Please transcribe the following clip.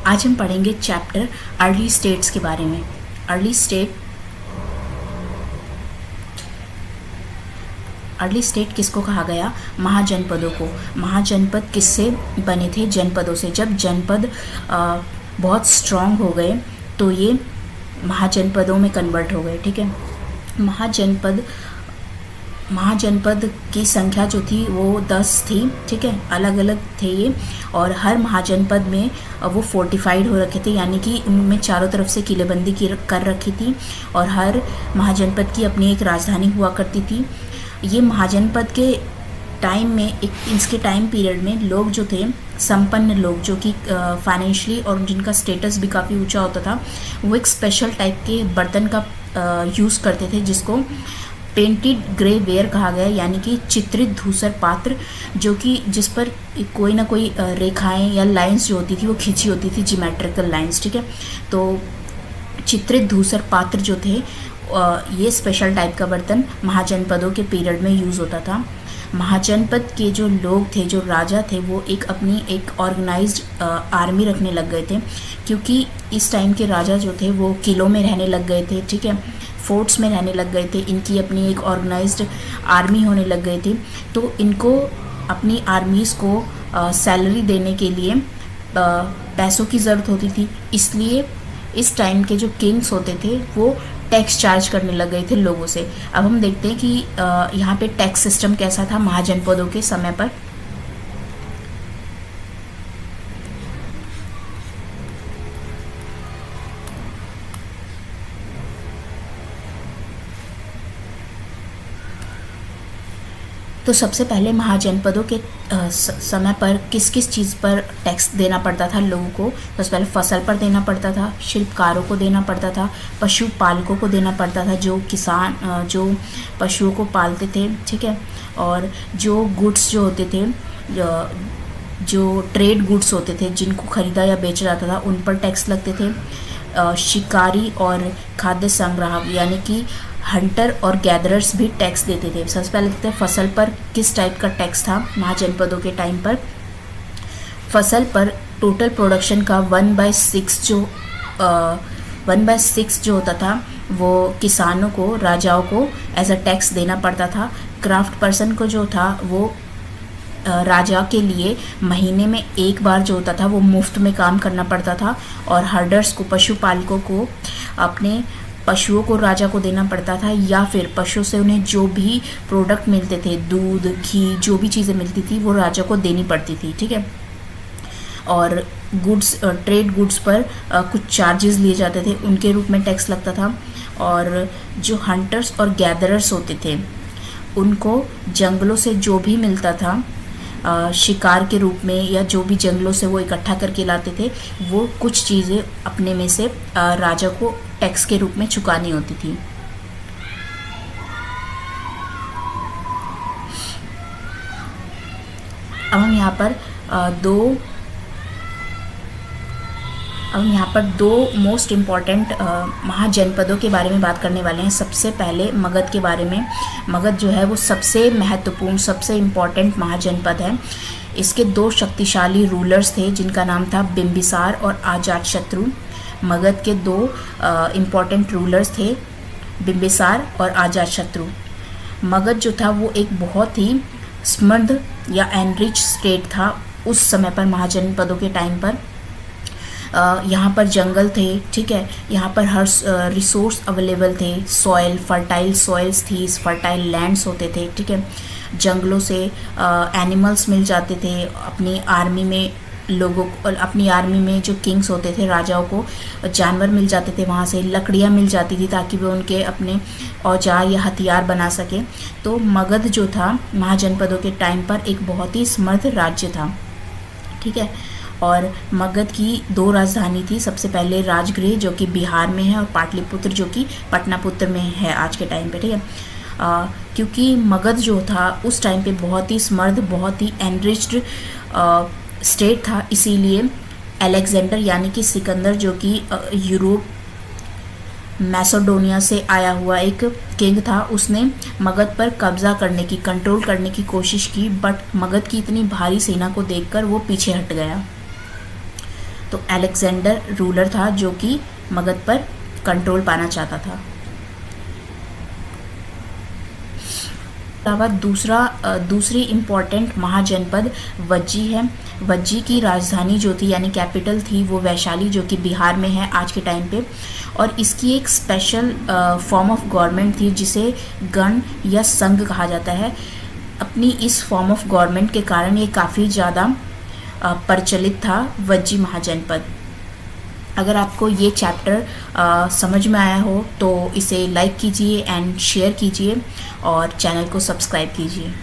आज हम पढ़ेंगे चैप्टर अर्ली स्टेट्स के बारे में। अर्ली स्टेट किसको कहा गया? महाजनपदों को। महाजनपद किससे बने थे? जनपदों से। जब जनपद बहुत स्ट्रांग हो गए तो ये महाजनपदों में कन्वर्ट हो गए। ठीक है, महाजनपद की संख्या जो थी वो 10 थी। ठीक है, अलग अलग थे ये, और हर महाजनपद में वो फोर्टिफाइड हो रखे थे, यानी कि उनमें चारों तरफ से किलेबंदी कर रखी थी, और हर महाजनपद की अपनी एक राजधानी हुआ करती थी। ये महाजनपद के टाइम में इसके टाइम पीरियड में लोग जो थे, संपन्न लोग जो कि फाइनेंशियली और जिनका स्टेटस भी काफ़ी ऊंचा होता था, वो एक स्पेशल टाइप के बर्तन का यूज़ करते थे जिसको पेंटेड ग्रे वेयर कहा गया, यानी कि चित्रित धूसर पात्र, जो कि जिस पर कोई ना कोई रेखाएं या लाइंस जो होती थी वो खींची होती थी, जियोमेट्रिकल लाइंस। ठीक है, तो चित्रित धूसर पात्र जो थे, ये स्पेशल टाइप का बर्तन महाजनपदों के पीरियड में यूज़ होता था। महाजनपद के जो लोग थे, जो राजा थे, वो अपनी एक ऑर्गेनाइज्ड आर्मी रखने लग गए थे, क्योंकि इस टाइम के राजा जो थे वो किलों में रहने लग गए थे। ठीक है, फोर्ट्स में रहने लग गए थे, इनकी अपनी एक ऑर्गेनाइज्ड आर्मी होने लग गई थी। तो इनको अपनी आर्मीज़ को सैलरी देने के लिए पैसों की ज़रूरत होती थी, इसलिए इस टाइम के जो किंग्स होते थे वो टैक्स चार्ज करने लग गए थे लोगों से। अब हम देखते हैं कि यहाँ पे टैक्स सिस्टम कैसा था महाजनपदों के समय पर। तो सबसे पहले महाजनपदों के समय पर किस किस चीज़ पर टैक्स देना पड़ता था लोगों को? सबसे पहले फसल पर देना पड़ता था, शिल्पकारों को देना पड़ता था, पशुपालकों को देना पड़ता था, जो किसान जो पशुओं को पालते थे। ठीक है, और जो गुड्स जो होते थे, जो ट्रेड गुड्स होते थे, जिनको खरीदा या बेचा जाता था, उन पर टैक्स लगते थे। शिकारी और खाद्य संग्राहक यानी कि हंटर और गैदरर्स भी टैक्स देते थे। सबसे पहले देखते हैं फसल पर किस टाइप का टैक्स था महाजनपदों के टाइम पर। फसल पर टोटल प्रोडक्शन का 1/6 जो होता था वो किसानों को, राजाओं को एज अ टैक्स देना पड़ता था। क्राफ्ट पर्सन को जो था वो राजा के लिए महीने में एक बार जो होता था वो मुफ्त में काम करना पड़ता था, और हर्डर्स को, पशुपालकों को अपने पशुओं को राजा को देना पड़ता था, या फिर पशुओं से उन्हें जो भी प्रोडक्ट मिलते थे, दूध, घी, जो भी चीज़ें मिलती थी वो राजा को देनी पड़ती थी। ठीक है, और गुड्स, ट्रेड गुड्स पर कुछ चार्जेस लिए जाते थे, उनके रूप में टैक्स लगता था। और जो हंटर्स और गैदरर्स होते थे उनको जंगलों से जो भी मिलता था शिकार के रूप में, या जो भी जंगलों से वो इकट्ठा करके लाते थे, वो कुछ चीज़ें अपने में से राजा को टैक्स के रूप में चुकानी होती थी। अब हम यहाँ पर दो मोस्ट इम्पॉर्टेंट महाजनपदों के बारे में बात करने वाले हैं। सबसे पहले मगध के बारे में। मगध जो है वो सबसे महत्वपूर्ण, सबसे इम्पॉर्टेंट महाजनपद है। इसके दो शक्तिशाली रूलर्स थे जिनका नाम था बिंबिसार और अजातशत्रु। मगध के दो इम्पॉर्टेंट रूलर्स थे, बिंबिसार और अजातशत्रु। मगध जो था वो एक बहुत ही समृद्ध या एनरिच स्टेट था उस समय पर, महाजनपदों के टाइम पर। यहाँ पर जंगल थे। ठीक है, यहाँ पर हर रिसोर्स अवेलेबल थे, सॉइल, फर्टाइल सॉइल्स थी, फर्टाइल लैंड्स होते थे। ठीक है, जंगलों से एनिमल्स मिल जाते थे अपनी आर्मी में, लोगों को, अपनी आर्मी में जो किंग्स होते थे, राजाओं को जानवर मिल जाते थे, वहाँ से लकड़ियाँ मिल जाती थी ताकि वे उनके अपने औजार या हथियार बना सके। तो मगध जो था महाजनपदों के टाइम पर एक बहुत ही समृद्ध राज्य था। ठीक है, और मगध की दो राजधानी थी। सबसे पहले राजगृह जो कि बिहार में है, और पाटलिपुत्र जो कि पटनापुत्र में है आज के टाइम पे। ठीक है, क्योंकि मगध जो था उस टाइम पे बहुत ही समृद्ध, बहुत ही एनरिच्ड स्टेट था, इसीलिए अलेक्जेंडर यानी कि सिकंदर जो कि यूरोप मैसेडोनिया से आया हुआ एक किंग था, उसने मगध पर कब्जा करने की, कंट्रोल करने की कोशिश की, बट मगध की इतनी भारी सेना को देखकर वो पीछे हट गया। तो अलेक्जेंडर रूलर था जो कि मगध पर कंट्रोल पाना चाहता था। अलावा दूसरी इम्पॉर्टेंट महाजनपद वज्जी है। वज्जी की राजधानी जो थी यानी कैपिटल थी वो वैशाली, जो कि बिहार में है आज के टाइम पे, और इसकी एक स्पेशल फॉर्म ऑफ गवर्नमेंट थी जिसे गण या संघ कहा जाता है। अपनी इस फॉर्म ऑफ गवर्नमेंट के कारण ये काफ़ी ज़्यादा प्रचलित था वज्जी महाजनपद। अगर आपको ये चैप्टर समझ में आया हो तो इसे लाइक कीजिए एंड शेयर कीजिए और चैनल को सब्सक्राइब कीजिए।